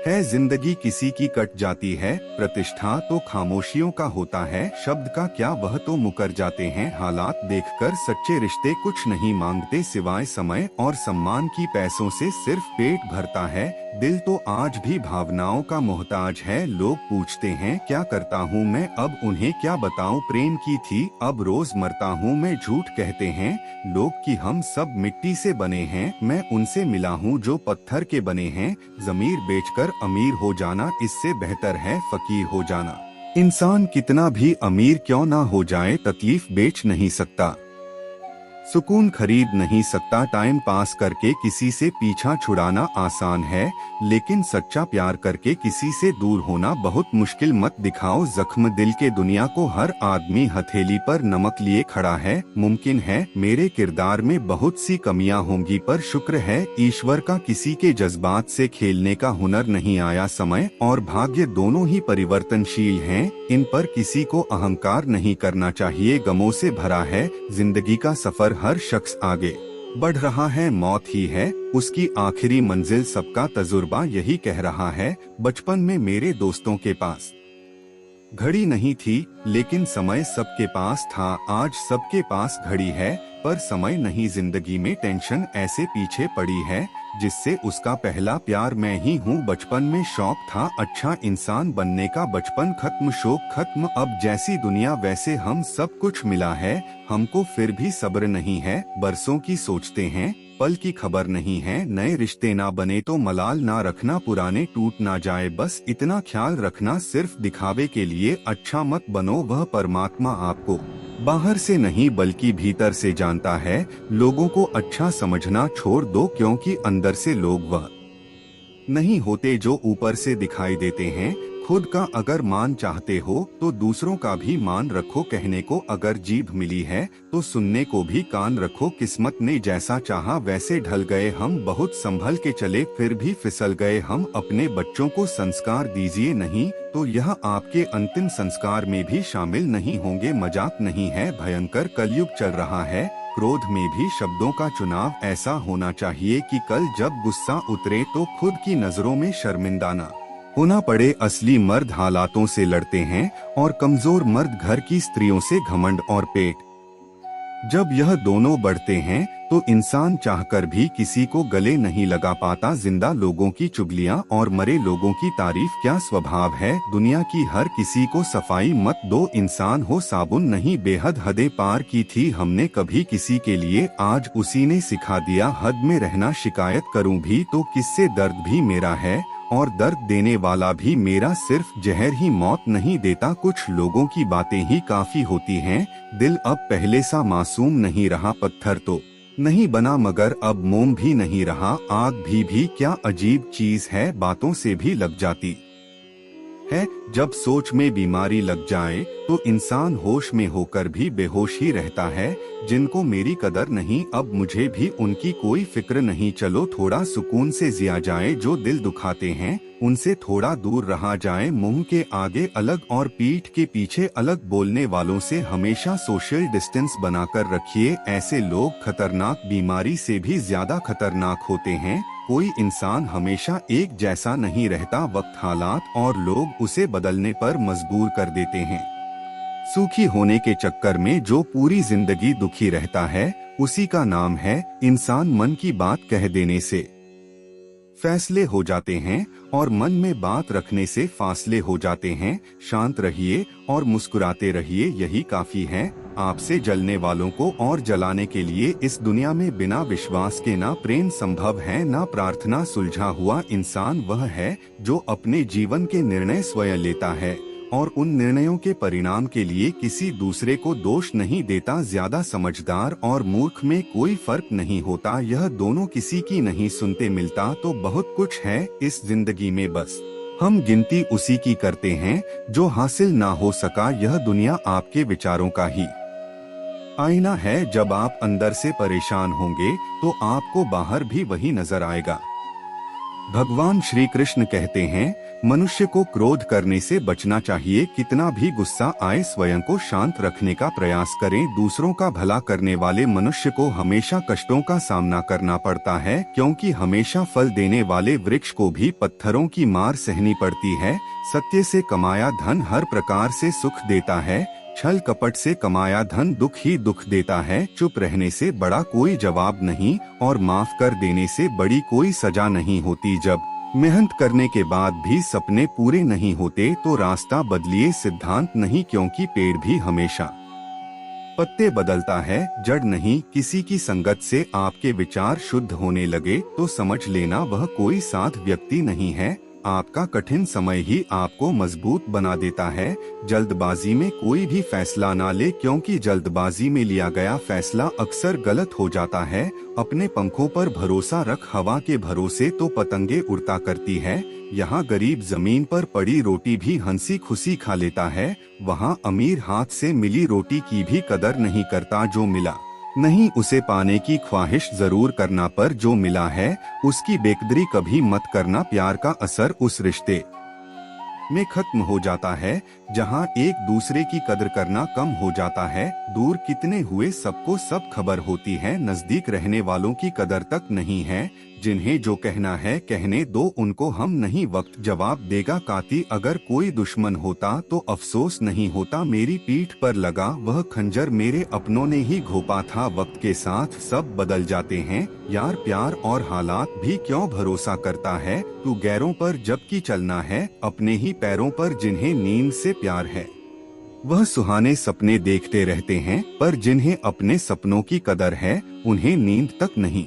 है जिंदगी किसी की कट जाती है। प्रतिष्ठा तो खामोशियों का होता है, शब्द का क्या वह तो मुकर जाते हैं। हालात देखकर सच्चे रिश्ते कुछ नहीं मांगते सिवाय समय और सम्मान की। पैसों से सिर्फ पेट भरता है, दिल तो आज भी भावनाओं का मोहताज है। लोग पूछते हैं क्या करता हूँ मैं, अब उन्हें क्या बताऊँ। प्रेम की थी अब रोज मरता हूँ मैं। झूठ कहते हैं लोग कि हम सब मिट्टी से बने हैं, मैं उनसे मिला हूँ जो पत्थर के बने हैं। जमीर बेचकर अमीर हो जाना इससे बेहतर है फकीर हो जाना। इंसान कितना भी अमीर क्यों ना हो जाए तकलीफ बेच नहीं सकता। सुकून खरीद नहीं सकता। टाइम पास करके किसी से पीछा छुड़ाना आसान है, लेकिन सच्चा प्यार करके किसी से दूर होना बहुत मुश्किल। मत दिखाओ जख्म दिल के, दुनिया को हर आदमी हथेली पर नमक लिए खड़ा है। मुमकिन है मेरे किरदार में बहुत सी कमियां होंगी, पर शुक्र है ईश्वर का किसी के जज्बात से खेलने का हुनर नहीं आया। समय और भाग्य दोनों ही परिवर्तनशील हैं, इन पर किसी को अहंकार नहीं करना चाहिए। गमों से भरा है जिंदगी का सफर, हर शख्स आगे बढ़ रहा है, मौत ही है उसकी आखिरी मंजिल। सबका तजुर्बा यही कह रहा है। बचपन में मेरे दोस्तों के पास घड़ी नहीं थी, लेकिन समय सबके पास था। आज सबके पास घड़ी है, पर समय नहीं। जिंदगी में टेंशन ऐसे पीछे पड़ी है, जिससे उसका पहला प्यार मैं ही हूँ। बचपन में शौक था अच्छा इंसान बनने का, बचपन खत्म शौक खत्म। अब जैसी दुनिया वैसे हम, सब कुछ मिला है हमको, फिर भी सब्र नहीं है। बरसों की सोचते हैं, पल की खबर नहीं है। नए रिश्ते ना बने तो मलाल ना रखना, पुराने टूट ना जाए बस इतना ख्याल रखना। सिर्फ दिखावे के लिए अच्छा मत बनो, वह परमात्मा आपको बाहर से नहीं बल्कि भीतर से जानता है। लोगों को अच्छा समझना छोड़ दो, क्योंकि अंदर से लोग वह नहीं होते जो ऊपर से दिखाई देते हैं। खुद का अगर मान चाहते हो तो दूसरों का भी मान रखो। कहने को अगर जीभ मिली है तो सुनने को भी कान रखो। किस्मत ने जैसा चाहा वैसे ढल गए हम, बहुत संभल के चले फिर भी फिसल गए हम। अपने बच्चों को संस्कार दीजिए, नहीं तो यह आपके अंतिम संस्कार में भी शामिल नहीं होंगे। मजाक नहीं है, भयंकर कलयुग चल रहा है। क्रोध में भी शब्दों का चुनाव ऐसा होना चाहिए कि कल जब गुस्सा उतरे तो खुद की नजरों में शर्मिंदा ना होना पड़े। असली मर्द हालातों से लड़ते हैं और कमजोर मर्द घर की स्त्रियों से घमंड और पेट। जब यह दोनों बढ़ते हैं तो इंसान चाहकर भी किसी को गले नहीं लगा पाता। जिंदा लोगों की चुगलियां और मरे लोगों की तारीफ क्या स्वभाव है। दुनिया की हर किसी को सफाई मत दो, इंसान हो साबुन नहीं। बेहद हदें पार की थी हमने कभी किसी के लिए, आज उसी ने सिखा दिया हद में रहना। शिकायत करूं भी तो किससे, दर्द भी मेरा है और दर्द देने वाला भी मेरा। सिर्फ जहर ही मौत नहीं देता, कुछ लोगों की बातें ही काफी होती हैं। दिल अब पहले सा मासूम नहीं रहा, पत्थर तो नहीं बना मगर अब मोम भी नहीं रहा। आग भी क्या अजीब चीज है, बातों से भी लग जाती है। जब सोच में बीमारी लग जाए तो इंसान होश में होकर भी बेहोश ही रहता है। जिनको मेरी कदर नहीं, अब मुझे भी उनकी कोई फिक्र नहीं। चलो थोड़ा सुकून से जिया जाए, जो दिल दुखाते हैं उनसे थोड़ा दूर रहा जाए। मुंह के आगे अलग और पीठ के पीछे अलग बोलने वालों से हमेशा सोशल डिस्टेंस बनाकर रखिए। ऐसे लोग खतरनाक बीमारी से भी ज्यादा खतरनाक होते हैं। कोई इंसान हमेशा एक जैसा नहीं रहता, वक्त हालात और लोग उसे बदलने पर मजबूर कर देते हैं। सुखी होने के चक्कर में जो पूरी जिंदगी दुखी रहता है, उसी का नाम है इंसान। मन की बात कह देने से फैसले हो जाते हैं और मन में बात रखने से फासले हो जाते हैं। शांत रहिए और मुस्कुराते रहिए, यही काफी है। आपसे जलने वालों को और जलाने के लिए इस दुनिया में बिना विश्वास के ना प्रेम संभव है ना प्रार्थना। सुलझा हुआ इंसान वह है जो अपने जीवन के निर्णय स्वयं लेता है और उन निर्णयों के परिणाम के लिए किसी दूसरे को दोष नहीं देता। ज्यादा समझदार और मूर्ख में कोई फर्क नहीं होता, यह दोनों किसी की नहीं सुनते। मिलता तो बहुत कुछ है इस जिंदगी में, बस हम गिनती उसी की करते हैं जो हासिल ना हो सका। यह दुनिया आपके विचारों का ही आईना है। जब आप अंदर से परेशान होंगे तो आपको बाहर भी वही नजर आएगा। भगवान श्री कृष्ण कहते हैं, मनुष्य को क्रोध करने से बचना चाहिए। कितना भी गुस्सा आए स्वयं को शांत रखने का प्रयास करें। दूसरों का भला करने वाले मनुष्य को हमेशा कष्टों का सामना करना पड़ता है, क्योंकि हमेशा फल देने वाले वृक्ष को भी पत्थरों की मार सहनी पड़ती है। सत्य से कमाया धन हर प्रकार से सुख देता है, छल कपट से कमाया धन दुख ही दुख देता है। चुप रहने से बड़ा कोई जवाब नहीं और माफ कर देने से बड़ी कोई सजा नहीं होती। जब मेहनत करने के बाद भी सपने पूरे नहीं होते तो रास्ता बदलिए, सिद्धांत नहीं, क्योंकि पेड़ भी हमेशा पत्ते बदलता है, जड़ नहीं। किसी की संगत से आपके विचार शुद्ध होने लगे तो समझ लेना वह कोई साध व्यक्ति नहीं है। आपका कठिन समय ही आपको मजबूत बना देता है। जल्दबाजी में कोई भी फैसला ना ले, क्योंकि जल्दबाजी में लिया गया फैसला अक्सर गलत हो जाता है। अपने पंखों पर भरोसा रख, हवा के भरोसे तो पतंगे उड़ता करती है। यहाँ गरीब जमीन पर पड़ी रोटी भी हंसी खुशी खा लेता है, वहाँ अमीर हाथ से मिली रोटी की भी कदर नहीं करता। जो मिला नहीं उसे पाने की ख्वाहिश जरूर करना, पर जो मिला है उसकी बेकदरी कभी मत करना। प्यार का असर उस रिश्ते में खत्म हो जाता है जहां एक दूसरे की कदर करना कम हो जाता है। दूर कितने हुए सबको सब खबर होती है, नजदीक रहने वालों की कदर तक नहीं है। जिन्हें जो कहना है कहने दो, उनको हम नहीं वक्त जवाब देगा। काती अगर कोई दुश्मन होता तो अफसोस नहीं होता, मेरी पीठ पर लगा वह खंजर मेरे अपनों ने ही घोंपा था। वक्त के साथ सब बदल जाते हैं यार, प्यार और हालात भी क्यों भरोसा करता है तू गैरों पर, जबकि चलना है अपने ही पैरों पर। जिन्हें नींद से प्यार है वह सुहाने सपने देखते रहते हैं, पर जिन्हें अपने सपनों की कदर है उन्हें नींद तक नहीं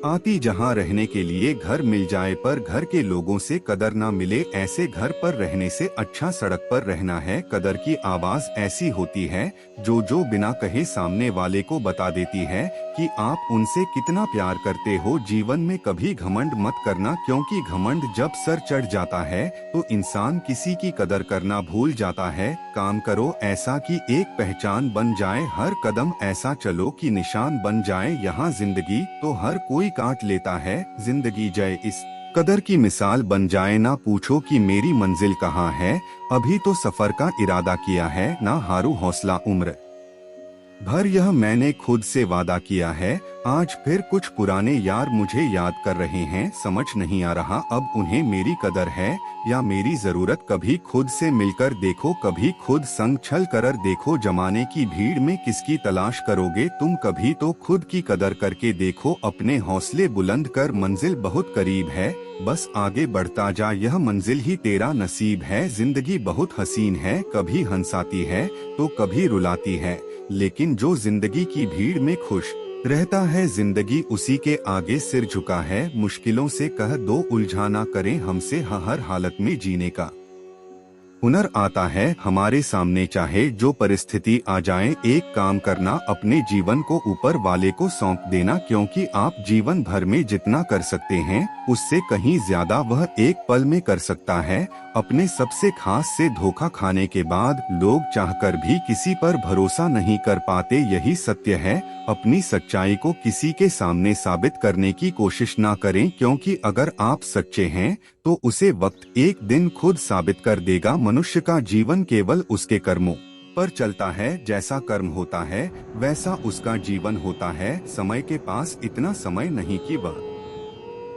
आती। जहां रहने के लिए घर मिल जाए पर घर के लोगों से कदर ना मिले, ऐसे घर पर रहने से अच्छा सड़क पर रहना है। कदर की आवाज ऐसी होती है जो बिना कहे सामने वाले को बता देती है कि आप उनसे कितना प्यार करते हो। जीवन में कभी घमंड मत करना, क्योंकि घमंड जब सर चढ़ जाता है तो इंसान किसी की कदर करना भूल जाता है। काम करो ऐसा कि एक पहचान बन जाए, हर कदम ऐसा चलो कि निशान बन जाए। यहाँ जिंदगी तो हर कोई काट लेता है, जिंदगी जय इस कदर की मिसाल बन जाए। ना पूछो कि मेरी मंजिल कहाँ है, अभी तो सफर का इरादा किया है। ना हारू हौसला उम्र भर, यह मैंने खुद से वादा किया है। आज फिर कुछ पुराने यार मुझे याद कर रहे हैं, समझ नहीं आ रहा अब उन्हें मेरी कदर है या मेरी जरूरत। कभी खुद से मिलकर देखो, कभी खुद संग छल कर देखो। जमाने की भीड़ में किसकी तलाश करोगे तुम, कभी तो खुद की कदर करके देखो। अपने हौसले बुलंद कर, मंजिल बहुत करीब है, बस आगे बढ़ता जा, यह मंजिल ही तेरा नसीब है। जिंदगी बहुत हसीन है, कभी हंसाती है तो कभी रुलाती है, लेकिन जो जिंदगी की भीड़ में खुश रहता है जिंदगी उसी के आगे सिर झुका है। मुश्किलों से कह दो उलझा ना करें हमसे, हर हालत में जीने का हुनर आता है हमारे सामने। चाहे जो परिस्थिति आ जाए, एक काम करना, अपने जीवन को ऊपर वाले को सौंप देना, क्योंकि आप जीवन भर में जितना कर सकते हैं उससे कहीं ज्यादा वह एक पल में कर सकता है। अपने सबसे खास से धोखा खाने के बाद लोग चाहकर भी किसी पर भरोसा नहीं कर पाते, यही सत्य है। अपनी सच्चाई को किसी के सामने साबित करने की कोशिश ना करें, क्योंकि अगर आप सच्चे हैं तो उसे वक्त एक दिन खुद साबित कर देगा। मनुष्य का जीवन केवल उसके कर्मों पर चलता है, जैसा कर्म होता है वैसा उसका जीवन होता है। समय के पास इतना समय नहीं कि वह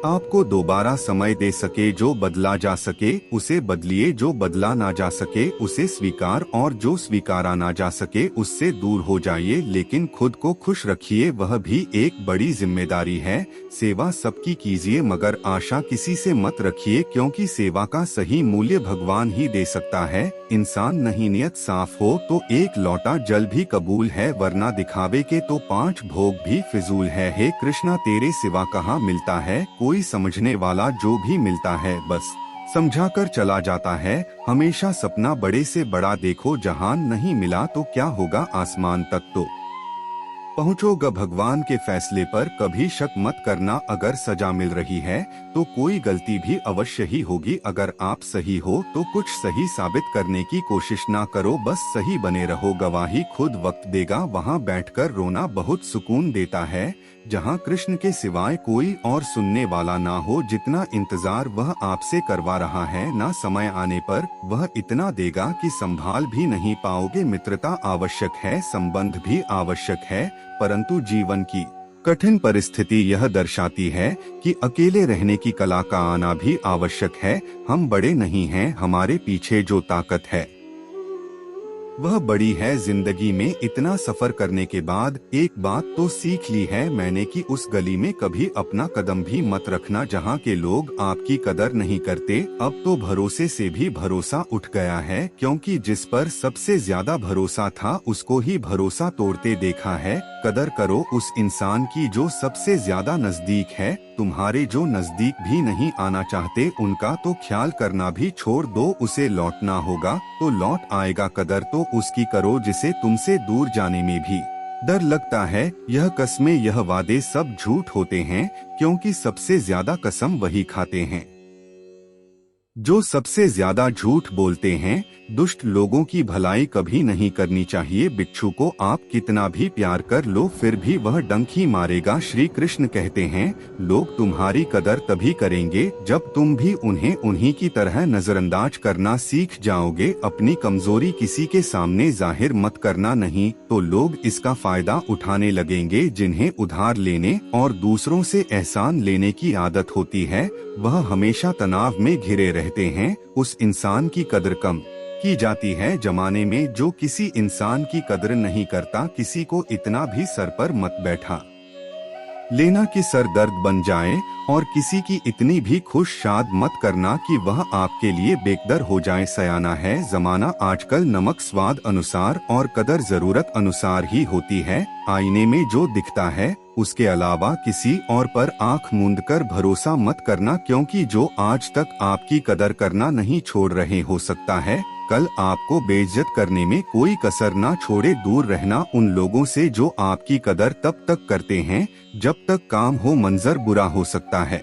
आपको दोबारा समय दे सके। जो बदला जा सके उसे बदलिए, जो बदला ना जा सके उसे स्वीकार, और जो स्वीकारा ना जा सके उससे दूर हो जाइए। लेकिन खुद को खुश रखिए, वह भी एक बड़ी जिम्मेदारी है। सेवा सबकी कीजिए मगर आशा किसी से मत रखिए, क्योंकि सेवा का सही मूल्य भगवान ही दे सकता है। इंसान नहीं नियत साफ हो तो एक लौटा जल भी कबूल है, वरना दिखावे के तो 5 भोग भी फिजूल है। हे कृष्णा तेरे सिवा कहाँ मिलता है कोई समझने वाला, जो भी मिलता है बस समझा कर चला जाता है। हमेशा सपना बड़े से बड़ा देखो, जहान नहीं मिला तो क्या होगा आसमान तक तो पहुँचोगा। भगवान के फैसले पर कभी शक मत करना, अगर सजा मिल रही है तो कोई गलती भी अवश्य ही होगी। अगर आप सही हो तो कुछ सही साबित करने की कोशिश ना करो, बस सही बने रहो। गवाही खुद वक्त देगा, वहाँ बैठकर रोना बहुत सुकून देता है, जहाँ कृष्ण के सिवाय कोई और सुनने वाला ना हो। जितना इंतजार वह आपसे करवा रहा है ना, समय आने पर वह इतना देगा कि संभाल भी नहीं पाओगे। मित्रता आवश्यक है, संबंध भी आवश्यक है, परंतु जीवन की कठिन परिस्थिति यह दर्शाती है कि अकेले रहने की कला का आना भी आवश्यक है। हम बड़े नहीं हैं, हमारे पीछे जो ताकत है वह बड़ी है। जिंदगी में इतना सफर करने के बाद एक बात तो सीख ली है मैंने कि उस गली में कभी अपना कदम भी मत रखना जहां के लोग आपकी कदर नहीं करते। अब तो भरोसे से भी भरोसा उठ गया है, क्योंकि जिस पर सबसे ज्यादा भरोसा था उसको ही भरोसा तोड़ते देखा है। कदर करो उस इंसान की जो सबसे ज्यादा नजदीक है तुम्हारे जो नजदीक भी नहीं आना चाहते उनका तो ख्याल करना भी छोड़ दो। उसे लौटना होगा तो लौट आएगा, कदर तो उसकी करो जिसे तुमसे दूर जाने में भी डर लगता है। यह कस्में यह वादे सब झूठ होते हैं, क्योंकि सबसे ज्यादा कसम वही खाते हैं जो सबसे ज्यादा झूठ बोलते हैं। दुष्ट लोगों की भलाई कभी नहीं करनी चाहिए। बिच्छू को आप कितना भी प्यार कर लो फिर भी वह डंक ही मारेगा। श्री कृष्ण कहते हैं, लोग तुम्हारी कदर तभी करेंगे जब तुम भी उन्हें उन्हीं की तरह नजरअंदाज करना सीख जाओगे। अपनी कमजोरी किसी के सामने जाहिर मत करना, नहीं तो लोग इसका फायदा उठाने लगेंगे। जिन्हें उधार लेने और दूसरों से एहसान लेने की आदत होती है वह हमेशा तनाव में घिरे रहते हैं। उस इंसान की कदर कम की जाती है जमाने में जो किसी इंसान की कदर नहीं करता। किसी को इतना भी सर पर मत बैठा लेना कि सर दर्द बन जाए, और किसी की इतनी भी खुश शाद मत करना कि वह आपके लिए बेकदर हो जाए। सयाना है जमाना आजकल, नमक स्वाद अनुसार और कदर जरूरत अनुसार ही होती है। आईने में जो दिखता है उसके अलावा किसी और पर आंख मूंद कर भरोसा मत करना, क्योंकि जो आज तक आपकी कदर करना नहीं छोड़ रहे हो सकता है कल आपको बेइज्जत करने में कोई कसर ना छोड़े। दूर रहना उन लोगों से जो आपकी कदर तब तक करते हैं जब तक काम हो। मंजर बुरा हो सकता है,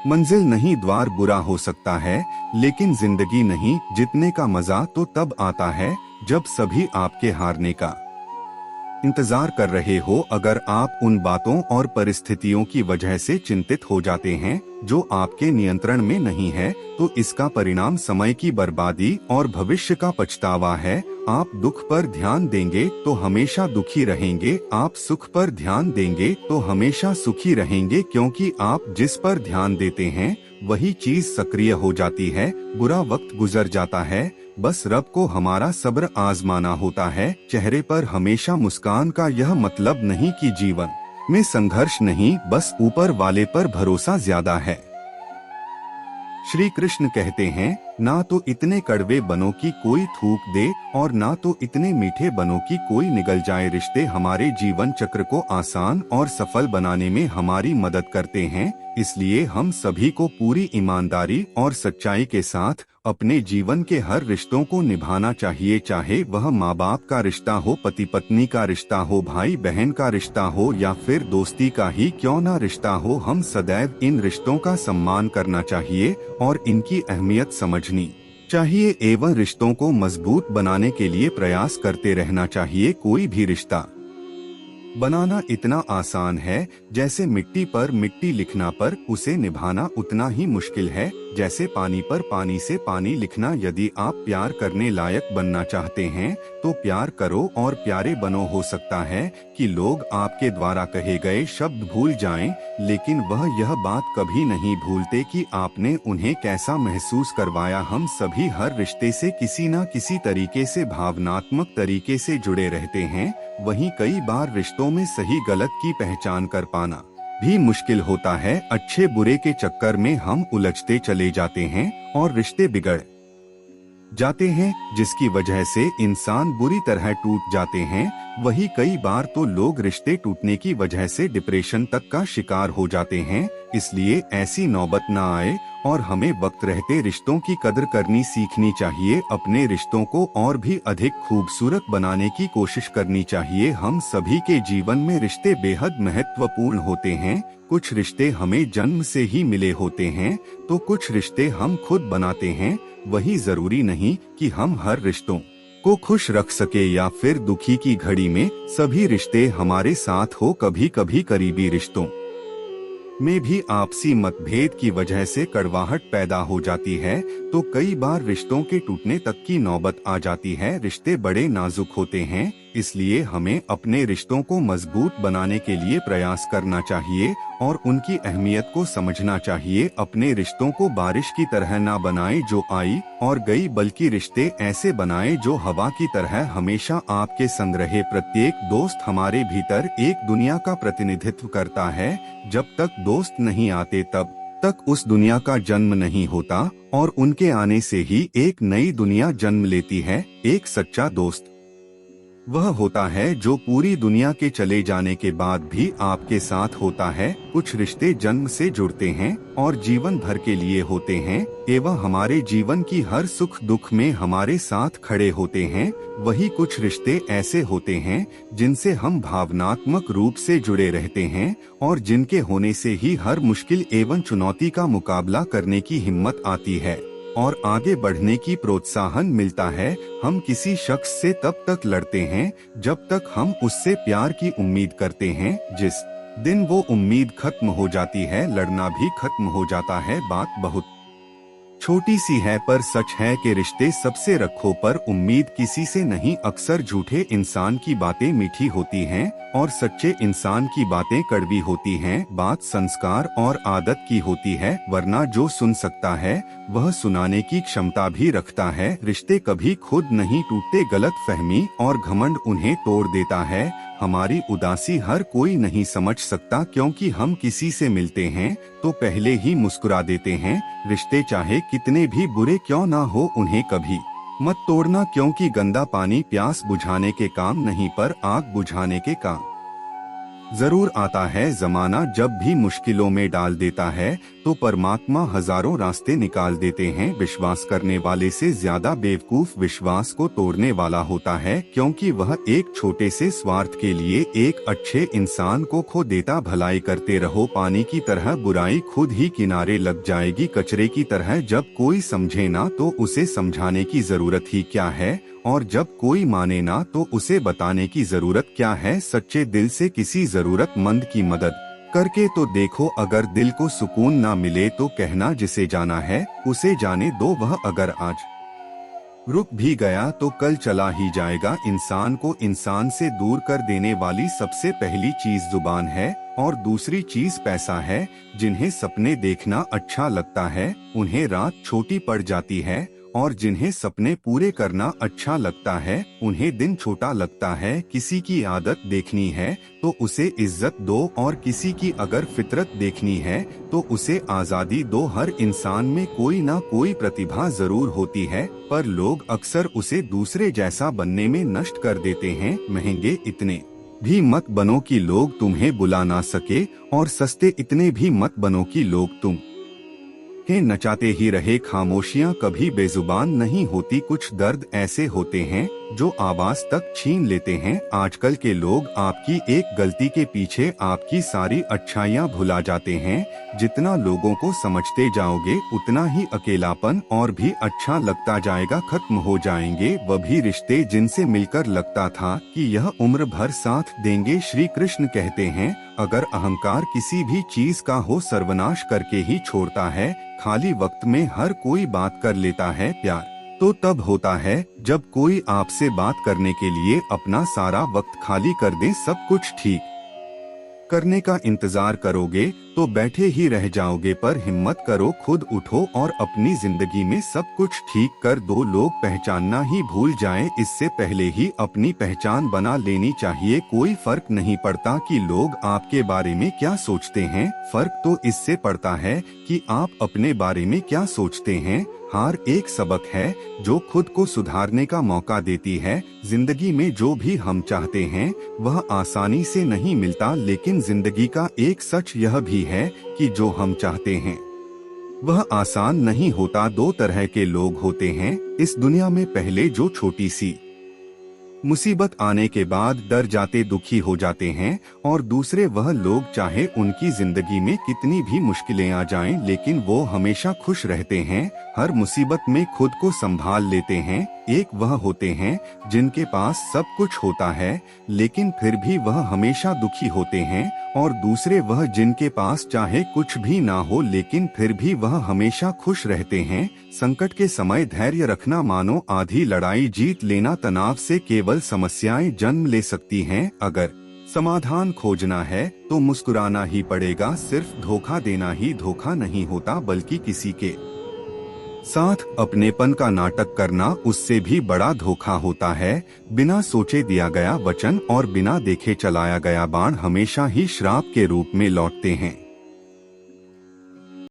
मंजिल नहीं द्वार बुरा हो सकता है, लेकिन जिंदगी नहीं जीतने का मजा तो तब आता है जब सभी आपके हारने का इंतजार कर रहे हो। अगर आप उन बातों और परिस्थितियों की वजह से चिंतित हो जाते हैं जो आपके नियंत्रण में नहीं है, तो इसका परिणाम समय की बर्बादी और भविष्य का पछतावा है। आप दुख पर ध्यान देंगे तो हमेशा दुखी रहेंगे, आप सुख पर ध्यान देंगे तो हमेशा सुखी रहेंगे, क्योंकि आप जिस पर ध्यान देते हैं वही चीज सक्रिय हो जाती है। बुरा वक्त गुजर जाता है, बस रब को हमारा सब्र आजमाना होता है। चेहरे पर हमेशा मुस्कान का यह मतलब नहीं कि जीवन में संघर्ष नहीं, बस ऊपर वाले पर भरोसा ज्यादा है। श्री कृष्ण कहते हैं, ना तो इतने कड़वे बनो कि कोई थूक दे और ना तो इतने मीठे बनो कि कोई निगल जाए। रिश्ते हमारे जीवन चक्र को आसान और सफल बनाने में हमारी मदद करते हैं, इसलिए हम सभी को पूरी ईमानदारी और सच्चाई के साथ अपने जीवन के हर रिश्तों को निभाना चाहिए। चाहे वह माँ बाप का रिश्ता हो, पति पत्नी का रिश्ता हो, भाई बहन का रिश्ता हो या फिर दोस्ती का ही क्यों ना रिश्ता हो, हम सदैव इन रिश्तों का सम्मान करना चाहिए और इनकी अहमियत समझनी चाहिए एवं रिश्तों को मजबूत बनाने के लिए प्रयास करते रहना चाहिए। कोई भी रिश्ता बनाना इतना आसान है जैसे मिट्टी पर मिट्टी लिखना, पर उसे निभाना उतना ही मुश्किल है जैसे पानी पर पानी से पानी लिखना। यदि आप प्यार करने लायक बनना चाहते हैं तो प्यार करो और प्यारे बनो। हो सकता है कि लोग आपके द्वारा कहे गए शब्द भूल जाएं, लेकिन वह यह बात कभी नहीं भूलते कि आपने उन्हें कैसा महसूस करवाया। हम सभी हर रिश्ते से किसी न किसी तरीके से भावनात्मक तरीके से जुड़े रहते हैं, वहीं कई बार रिश्तों में सही गलत की पहचान कर पाना भी मुश्किल होता है। अच्छे बुरे के चक्कर में हम उलझते चले जाते हैं और रिश्ते बिगड़ जाते हैं, जिसकी वजह से इंसान बुरी तरह टूट जाते हैं। वही कई बार तो लोग रिश्ते टूटने की वजह से डिप्रेशन तक का शिकार हो जाते हैं। इसलिए ऐसी नौबत न आए और हमें वक्त रहते रिश्तों की कदर करनी सीखनी चाहिए। अपने रिश्तों को और भी अधिक खूबसूरत बनाने की कोशिश करनी चाहिए। हम सभी के जीवन में रिश्ते बेहद महत्वपूर्ण होते हैं। कुछ रिश्ते हमें जन्म से ही मिले होते हैं तो कुछ रिश्ते हम खुद बनाते हैं। वही जरूरी नहीं कि हम हर रिश्तों को खुश रख सके या फिर दुखी की घड़ी में सभी रिश्ते हमारे साथ हो। कभी कभी करीबी रिश्तों में भी आपसी मतभेद की वजह से कड़वाहट पैदा हो जाती है, तो कई बार रिश्तों के टूटने तक की नौबत आ जाती है। रिश्ते बड़े नाजुक होते हैं, इसलिए हमें अपने रिश्तों को मजबूत बनाने के लिए प्रयास करना चाहिए और उनकी अहमियत को समझना चाहिए। अपने रिश्तों को बारिश की तरह ना बनाएं जो आई और गई, बल्कि रिश्ते ऐसे बनाएं जो हवा की तरह हमेशा आपके संग रहे। प्रत्येक दोस्त हमारे भीतर एक दुनिया का प्रतिनिधित्व करता है। जब तक दोस्त नहीं आते तब तक उस दुनिया का जन्म नहीं होता और उनके आने से ही एक नई दुनिया जन्म लेती है। एक सच्चा दोस्त वह होता है जो पूरी दुनिया के चले जाने के बाद भी आपके साथ होता है। कुछ रिश्ते जन्म से जुड़ते हैं और जीवन भर के लिए होते हैं एवं हमारे जीवन की हर सुख दुख में हमारे साथ खड़े होते हैं। वही कुछ रिश्ते ऐसे होते हैं जिनसे हम भावनात्मक रूप से जुड़े रहते हैं और जिनके होने से ही हर मुश्किल एवं चुनौती का मुकाबला करने की हिम्मत आती है और आगे बढ़ने की प्रोत्साहन मिलता है। हम किसी शख्स से तब तक लड़ते हैं जब तक हम उससे प्यार की उम्मीद करते हैं। जिस दिन वो उम्मीद खत्म हो जाती है, लड़ना भी खत्म हो जाता है। बात बहुत छोटी सी है पर सच है कि रिश्ते सबसे रखो पर उम्मीद किसी से नहीं। अक्सर झूठे इंसान की बातें मीठी होती हैं और सच्चे इंसान की बातें कड़वी होती हैं। बात संस्कार और आदत की होती है, वरना जो सुन सकता है वह सुनाने की क्षमता भी रखता है। रिश्ते कभी खुद नहीं टूटते, गलतफहमी और घमंड उन्हें तोड़ देता है। हमारी उदासी हर कोई नहीं समझ सकता, क्योंकि हम किसी से मिलते हैं तो पहले ही मुस्कुरा देते हैं। रिश्ते चाहे कितने भी बुरे क्यों ना हो, उन्हें कभी मत तोड़ना, क्योंकि गंदा पानी प्यास बुझाने के काम नहीं पर आग बुझाने के काम जरूर आता है। जमाना जब भी मुश्किलों में डाल देता है तो परमात्मा हजारों रास्ते निकाल देते हैं। विश्वास करने वाले से ज्यादा बेवकूफ विश्वास को तोड़ने वाला होता है, क्योंकि वह एक छोटे से स्वार्थ के लिए एक अच्छे इंसान को खो देता। भलाई करते रहो पानी की तरह, बुराई खुद ही किनारे लग जाएगी कचरे की तरह। जब कोई समझे ना तो उसे समझाने की जरूरत ही क्या है, और जब कोई माने ना तो उसे बताने की जरूरत क्या है। सच्चे दिल से किसी जरूरतमंद की मदद करके तो देखो, अगर दिल को सुकून ना मिले तो कहना जिसे जाना है उसे जाने दो। वह अगर आज रुक भी गया तो कल चला ही जाएगा। इंसान को इंसान से दूर कर देने वाली सबसे पहली चीज जुबान है और दूसरी चीज पैसा है। जिन्हें सपने देखना अच्छा लगता है उन्हें रात छोटी पड़ जाती है, और जिन्हें सपने पूरे करना अच्छा लगता है उन्हें दिन छोटा लगता है। किसी की आदत देखनी है तो उसे इज्जत दो, और किसी की अगर फितरत देखनी है तो उसे आजादी दो। हर इंसान में कोई ना कोई प्रतिभा जरूर होती है, पर लोग अक्सर उसे दूसरे जैसा बनने में नष्ट कर देते हैं। महंगे इतने भी मत बनो कि लोग तुम्हें बुला ना सके, और सस्ते इतने भी मत बनो कि लोग तुम के नचाते ही रहे। खामोशियां कभी बेजुबान नहीं होती, कुछ दर्द ऐसे होते हैं जो आवाज तक छीन लेते हैं। आजकल के लोग आपकी एक गलती के पीछे आपकी सारी अच्छाइयां भुला जाते हैं। जितना लोगों को समझते जाओगे उतना ही अकेलापन और भी अच्छा लगता जाएगा। खत्म हो जाएंगे वह भी रिश्ते जिनसे मिलकर लगता था कि यह उम्र भर साथ देंगे। श्री कृष्ण कहते हैं, अगर अहंकार किसी भी चीज का हो सर्वनाश करके ही छोड़ता है। खाली वक्त में हर कोई बात कर लेता है, प्यार तो तब होता है जब कोई आपसे बात करने के लिए अपना सारा वक्त खाली कर दे। सब कुछ ठीक करने का इंतजार करोगे तो बैठे ही रह जाओगे, पर हिम्मत करो, खुद उठो और अपनी जिंदगी में सब कुछ ठीक कर दो। लोग पहचानना ही भूल जाएं, इससे पहले ही अपनी पहचान बना लेनी चाहिए। कोई फर्क नहीं पड़ता कि लोग आपके बारे में क्या सोचते हैं, फर्क तो इससे पड़ता है कि आप अपने बारे में क्या सोचते हैं। हार एक सबक है जो खुद को सुधारने का मौका देती है। जिंदगी में जो भी हम चाहते हैं वह आसानी से नहीं मिलता, लेकिन जिंदगी का एक सच यह भी है कि जो हम चाहते हैं वह आसान नहीं होता। दो तरह के लोग होते हैं इस दुनिया में, पहले जो छोटी सी मुसीबत आने के बाद डर जाते दुखी हो जाते हैं, और दूसरे वह लोग चाहे उनकी जिंदगी में कितनी भी मुश्किलें आ जाएं लेकिन वो हमेशा खुश रहते हैं, हर मुसीबत में खुद को संभाल लेते हैं। एक वह होते हैं जिनके पास सब कुछ होता है लेकिन फिर भी वह हमेशा दुखी होते हैं, और दूसरे वह जिनके पास चाहे कुछ भी ना हो लेकिन फिर भी वह हमेशा खुश रहते हैं। संकट के समय धैर्य रखना मानो आधी लड़ाई जीत लेना। तनाव से केवल समस्याएं जन्म ले सकती हैं। अगर समाधान खोजना है तो मुस्कुराना ही पड़ेगा। सिर्फ धोखा देना ही धोखा नहीं होता, बल्कि किसी के साथ अपनेपन का नाटक करना उससे भी बड़ा धोखा होता है। बिना सोचे दिया गया वचन और बिना देखे चलाया गया बाण हमेशा ही श्राप के रूप में लौटते हैं।